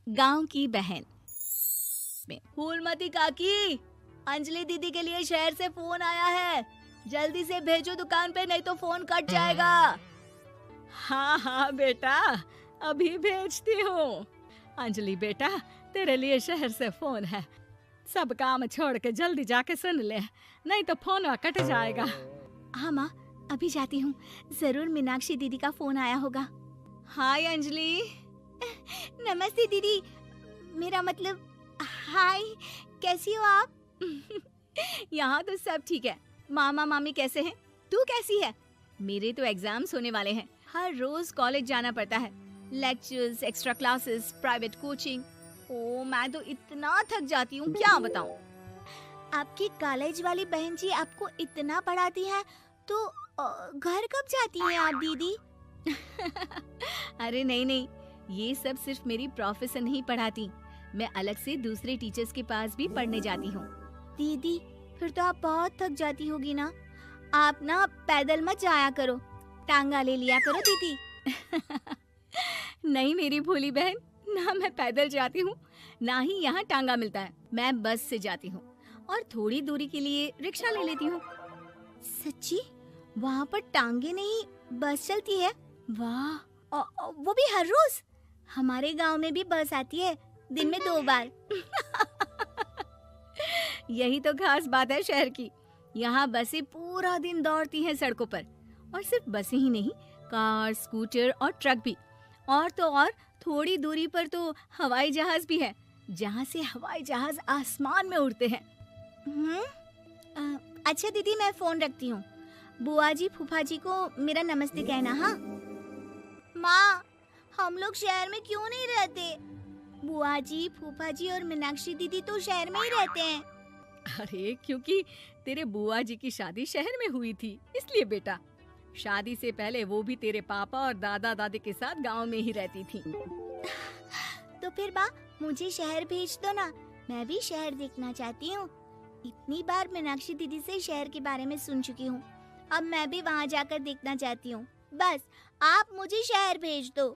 गांव की बहन में। फूलमती काकी, अंजलि दीदी के लिए शहर से फोन आया है, जल्दी से भेजो दुकान पे, नहीं तो फोन कट जाएगा। हाँ हाँ बेटा, अभी भेजती हूँ। अंजलि बेटा, तेरे लिए शहर से फोन है, सब काम छोड़ के जल्दी जाके सुन ले, नहीं तो फोन कट जाएगा। हाँ माँ, अभी जाती हूँ, जरूर मीनाक्षी दीदी का फोन आया होगा। हाय अंजलि। नमस्ते दीदी, मेरा मतलब हाय, कैसी हो आप? यहाँ तो सब ठीक है। मामा मामी कैसे हैं? तू कैसी है? मेरे तो एग्जाम्स होने वाले हैं, हर रोज कॉलेज जाना पड़ता है, lectures, extra classes, private coaching. ओ मैं तो इतना थक जाती हूँ, क्या बताऊँ। आपकी कॉलेज वाली बहन जी आपको इतना पढ़ाती है, तो घर कब जाती हैं आप दीदी? अरे नहीं नहीं, ये सब सिर्फ मेरी प्रोफेसर नहीं पढ़ाती, मैं अलग से दूसरे टीचर्स के पास भी पढ़ने जाती हूँ। दीदी फिर तो आप बहुत थक जाती होगी ना, आप ना पैदल मत जाया करो, टांगा ले लिया करो दीदी। नहीं मेरी भोली बहन, ना मैं पैदल जाती हूँ, ना ही यहाँ टांगा मिलता है, मैं बस से जाती हूँ और थोड़ी दूरी के लिए रिक्शा ले लेती हूँ। सच्ची? वहाँ पर टांगे नहीं बस चलती है? वाह, वो भी हर रोज? हमारे गांव में भी बस आती है, दिन में 2 बार। यही तो खास बात है शहर की, यहाँ बसें पूरा दिन दौड़ती हैं सड़कों पर, और सिर्फ बसें ही नहीं, कार, स्कूटर और ट्रक भी, और तो और थोड़ी दूरी पर तो हवाई जहाज भी है, जहाँ से हवाई जहाज आसमान में उड़ते हैं। अच्छा दीदी, मैं फोन रखती हूँ, बुआ जी फूफा जी को मेरा नमस्ते कहना। हाँ माँ, हम लोग शहर में क्यों नहीं रहते? बुआ जी, फूफा जी और मीनाक्षी दीदी तो शहर में ही रहते हैं। अरे क्योंकि तेरे बुआ जी की शादी शहर में हुई थी, इसलिए बेटा। शादी से पहले वो भी तेरे पापा और दादा दादी के साथ गांव में ही रहती थी। तो फिर बा, मुझे शहर भेज दो ना, मैं भी शहर देखना चाहती हूँ। इतनी बार मीनाक्षी दीदी से शहर के बारे में सुन चुकी हूँ, अब मैं भी वहाँ जाकर देखना चाहती हूँ। बस आप मुझे शहर भेज दो।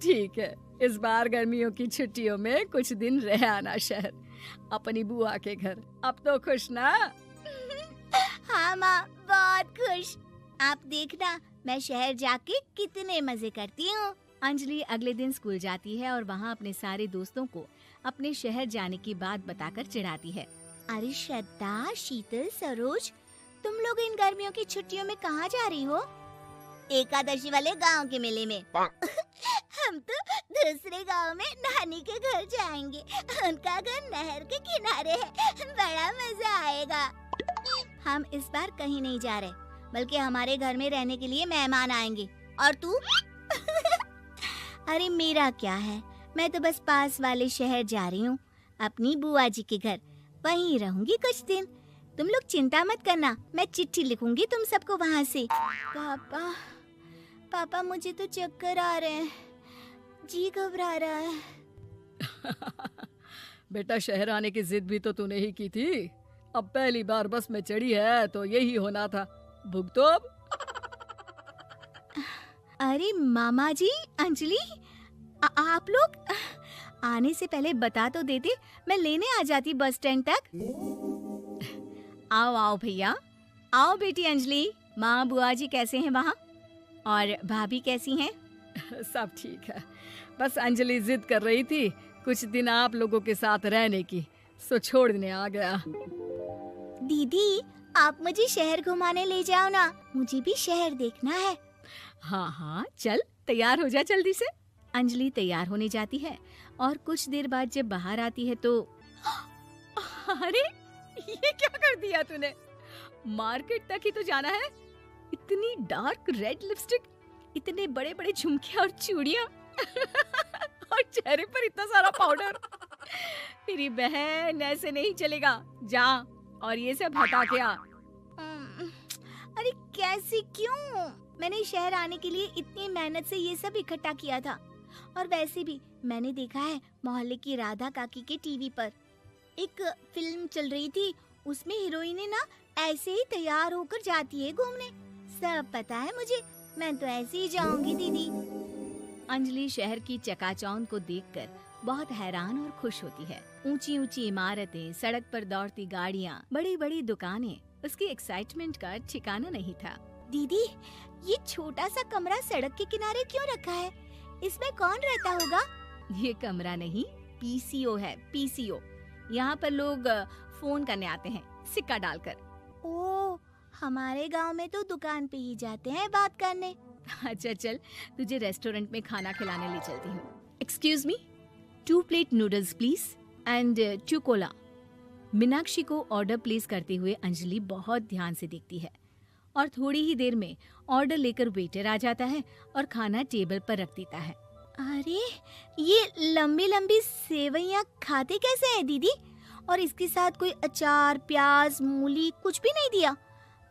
ठीक है, इस बार गर्मियों की छुट्टियों में कुछ दिन रह आना शहर, अपनी बुआ के घर। अब तो खुश ना? हाँ माँ, बहुत खुश। आप देखना मैं शहर जाके कितने मजे करती हूँ। अंजलि अगले दिन स्कूल जाती है और वहाँ अपने सारे दोस्तों को अपने शहर जाने की बात बताकर चिढ़ाती है। अरे श्रद्धा, शीतल, सरोज, तुम लोग इन गर्मियों की छुट्टियों में कहाँ जा रही हो? एकादशी वाले गांव के मेले में। हम तो दूसरे गांव में नानी के घर जाएंगे, उनका घर नहर के किनारे है, बड़ा मजा आएगा। हम इस बार कहीं नहीं जा रहे, बल्कि हमारे घर में रहने के लिए मेहमान आएंगे। और तू? अरे मेरा क्या है, मैं तो बस पास वाले शहर जा रही हूँ, अपनी बुआ जी के घर, वहीं रहूंगी कुछ दिन। तुम लोग चिंता मत करना, मैं चिट्ठी लिखूंगी तुम सबको वहाँ से। पापा मुझे तो चक्कर आ रहे हैं, जी घबरा रहा है। बेटा, शहर आने की जिद भी तो तूने ही की थी, अब पहली बार बस में चढ़ी है तो यही होना था, भुगतो अब। अरे मामा जी, अंजलि, आप लोग आने से पहले बता तो देते, मैं लेने आ जाती बस स्टैंड तक। आओ आओ भैया, आओ बेटी अंजलि। माँ बुआ जी कैसे हैं वहाँ, और भाभी कैसी हैं? सब ठीक है, बस अंजलि जिद कर रही थी कुछ दिन आप लोगों के साथ रहने की, सो छोड़ने आ गया। दीदी, आप मुझे शहर घुमाने ले जाओ ना, मुझे भी शहर देखना है। हाँ हाँ चल, तैयार हो जा जल्दी से। अंजलि तैयार होने जाती है और कुछ देर बाद जब बाहर आती है तो अरे ये क्या कर दिया तूने, मार्केट तक ही तो जाना है, इतनी डार्क रेड लिपस्टिक, इतने बड़े बड़े झुमके और चूड़ियां और चेहरे पर इतना सारा पाउडर। मेरी बहन, ऐसे नहीं चलेगा, जा और ये सब हटा के आ। अरे कैसे, क्यों? मैंने शहर आने के लिए इतनी मेहनत से ये सब इकट्ठा किया था, और वैसे भी मैंने देखा है मोहल्ले की राधा काकी के टीवी पर एक फिल्म चल रही थी, उसमें हीरोइनें ना ऐसे ही तैयार होकर जाती है घूमने। सब पता है मुझे, मैं तो ऐसे ही जाऊंगी दीदी। अंजलि शहर की चकाचौंध को देखकर बहुत हैरान और खुश होती है। ऊंची ऊंची इमारतें, सड़क पर दौड़ती गाड़ियाँ, बड़ी बड़ी दुकानें, उसकी एक्साइटमेंट का ठिकाना नहीं था। दीदी, ये छोटा सा कमरा सड़क के किनारे क्यों रखा है? इसमें कौन रहता होगा? ये कमरा नहीं, पीसीओ है, पीसीओ। यहाँ पर लोग फोन करने आते हैं, सिक्का डालकर। ओह, हमारे गांव में तो दुकान पे ही जाते हैं बात करने। अच्छा चल, तुझे रेस्टोरेंट में खाना खिलाने ले चलती हूँ। Excuse me, 2 plate noodles please and 2 Cola. Meenakshi को ऑर्डर प्लेस करते हुए अंजलि बहुत ध्यान से देखती है और थोड़ी ही देर में ऑर्डर लेकर वेटर आ जाता है और खाना टेबल पर रख देता है। अरे, ये लंबी लंबी सेवइयाँ खाते कैसे हैं दीदी? और इसके साथ कोई अचार, प्याज, मूली कुछ भी नहीं दिया,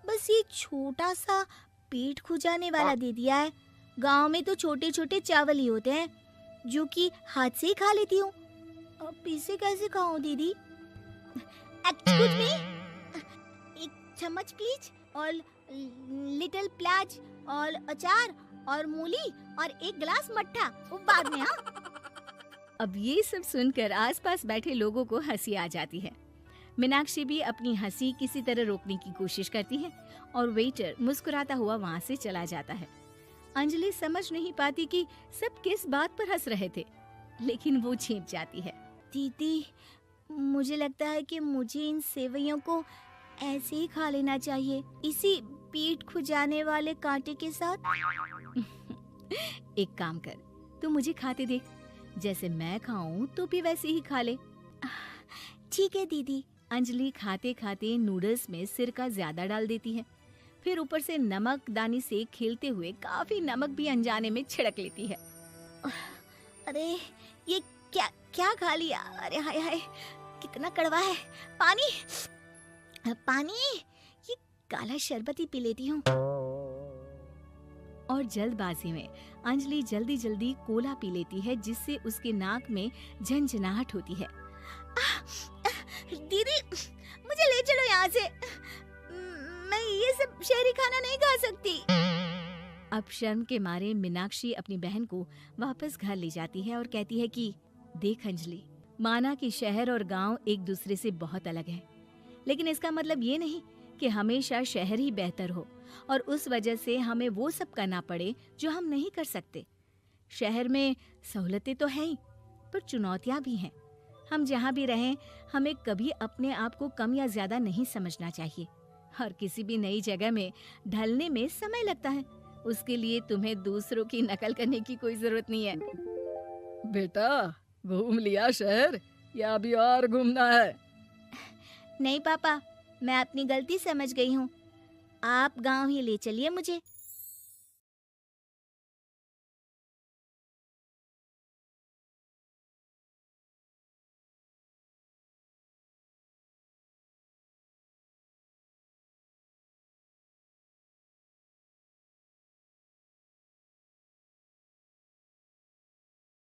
बस ये छोटा सा पेट खुजाने वाला दे दिया है। गांव में तो छोटे छोटे चावल ही होते हैं जो कि हाथ से ही खा लेती हूँ। अब इसे कैसे खाऊं दीदी? एक्सक्यूज मी, एक चम्मच प्लीज, और लिटिल प्याज और अचार और मूली और एक गिलास मट्ठा, वो बाद में। हाँ, अब ये सब सुनकर आसपास बैठे लोगों को हंसी आ जाती है। मीनाक्षी भी अपनी हंसी किसी तरह रोकने की कोशिश करती है और वेटर मुस्कुराता हुआ वहाँ से चला जाता है। अंजलि समझ नहीं पाती कि सब किस बात पर हंस रहे थे, लेकिन वो छिप जाती है। दीदी, मुझे लगता है कि मुझे इन सेवइयों को ऐसे ही खा लेना चाहिए, इसी पेट खुजाने वाले कांटे के साथ। एक काम कर, तू मुझे खाते देख, जैसे मैं खाऊं तो भी वैसे ही खा ले। ठीक है दीदी। अंजलि खाते खाते नूडल्स में सिरका ज्यादा डाल देती है, फिर ऊपर से नमक दानी से खेलते हुए काफी नमक भी अनजाने में छिड़क लेती है। अरे, ये क्या क्या खा लिया? अरे हाय हाय, कितना कड़वा है। पानी पानी, ये काला शरबत ही पी लेती हूँ। और जल्दबाजी में अंजलि जल्दी जल्दी कोला पी लेती है, जिससे उसके नाक में झंझनाहट होती है। दीदी, मुझे ले चलो यहाँ से। मैं ये सब शहरी खाना नहीं खा सकती। अब शर्म के मारे मीनाक्षी अपनी बहन को वापस घर ले जाती है और कहती है कि देख अंजलि, माना कि शहर और गांव एक दूसरे से बहुत अलग है, लेकिन इसका मतलब ये नहीं कि हमेशा शहर ही बेहतर हो और उस वजह से हमें वो सब करना पड़े जो हम नहीं कर सकते। शहर में सहूलतें तो हैं ही, पर चुनौतियां भी हैं। हम जहाँ भी रहें, हमें कभी अपने आप को कम या ज्यादा नहीं समझना चाहिए। और किसी भी नई जगह में ढलने में समय लगता है, उसके लिए तुम्हें दूसरों की नकल करने की कोई जरूरत नहीं है। बेटा, घूम लिया शहर या अभी और घूमना है? नहीं पापा, मैं अपनी गलती समझ गई हूँ। आप गांव ही ले चलिए मुझे।